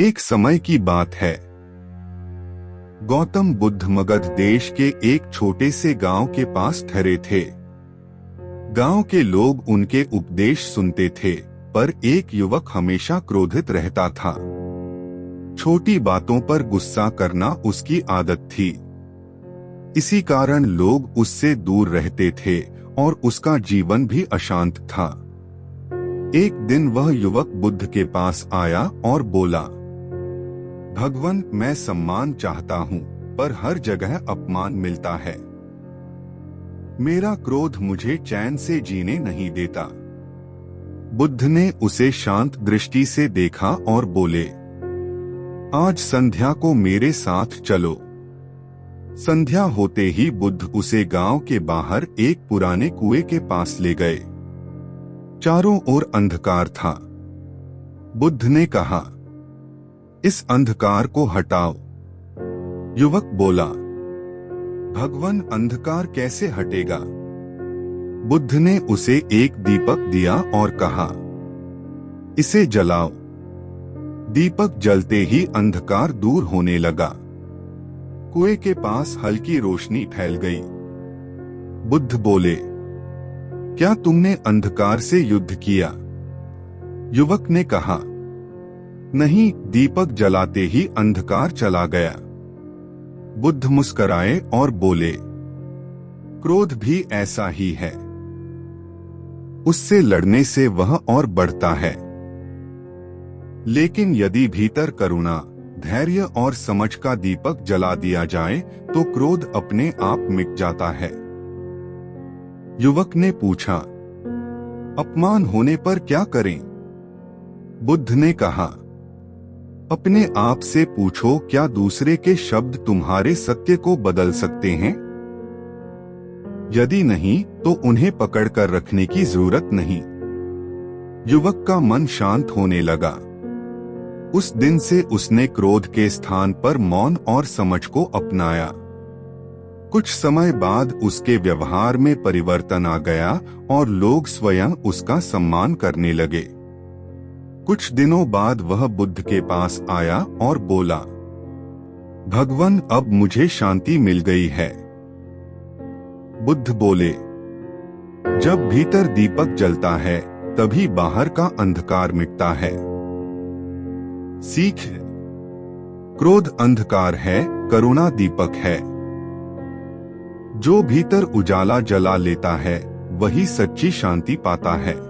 एक समय की बात है। गौतम बुद्ध मगध देश के एक छोटे से गांव के पास ठहरे थे। गांव के लोग उनके उपदेश सुनते थे, पर एक युवक हमेशा क्रोधित रहता था। छोटी बातों पर गुस्सा करना उसकी आदत थी। इसी कारण लोग उससे दूर रहते थे और उसका जीवन भी अशांत था। एक दिन वह युवक बुद्ध के पास आया और बोला, भगवान, मैं सम्मान चाहता हूँ, पर हर जगह अपमान मिलता है। मेरा क्रोध मुझे चैन से जीने नहीं देता। बुद्ध ने उसे शांत दृष्टि से देखा और बोले, आज संध्या को मेरे साथ चलो। संध्या होते ही बुद्ध उसे गांव के बाहर एक पुराने कुएं के पास ले गए। चारों ओर अंधकार था। बुद्ध ने कहा, इस अंधकार को हटाओ। युवक बोला, भगवान, अंधकार कैसे हटेगा? बुद्ध ने उसे एक दीपक दिया और कहा, इसे जलाओ। दीपक जलते ही अंधकार दूर होने लगा। कुएं के पास हल्की रोशनी फैल गई। बुद्ध बोले, क्या तुमने अंधकार से युद्ध किया? युवक ने कहा, नहीं, दीपक जलाते ही अंधकार चला गया। बुद्ध मुस्कराए और बोले, क्रोध भी ऐसा ही है। उससे लड़ने से वह और बढ़ता है। लेकिन यदि भीतर करुणा, धैर्य और समझ का दीपक जला दिया जाए तो क्रोध अपने आप मिट जाता है। युवक ने पूछा, अपमान होने पर क्या करें? बुद्ध ने कहा, अपने आप से पूछो, क्या दूसरे के शब्द तुम्हारे सत्य को बदल सकते हैं? यदि नहीं, तो उन्हें पकड़कर रखने की जरूरत नहीं। युवक का मन शांत होने लगा। उस दिन से उसने क्रोध के स्थान पर मौन और समझ को अपनाया। कुछ समय बाद उसके व्यवहार में परिवर्तन आ गया और लोग स्वयं उसका सम्मान करने लगे। कुछ दिनों बाद वह बुद्ध के पास आया और बोला, भगवान, अब मुझे शांति मिल गई है। बुद्ध बोले, जब भीतर दीपक जलता है तभी बाहर का अंधकार मिटता है। सीख, क्रोध अंधकार है, करुणा दीपक है। जो भीतर उजाला जला लेता है वही सच्ची शांति पाता है।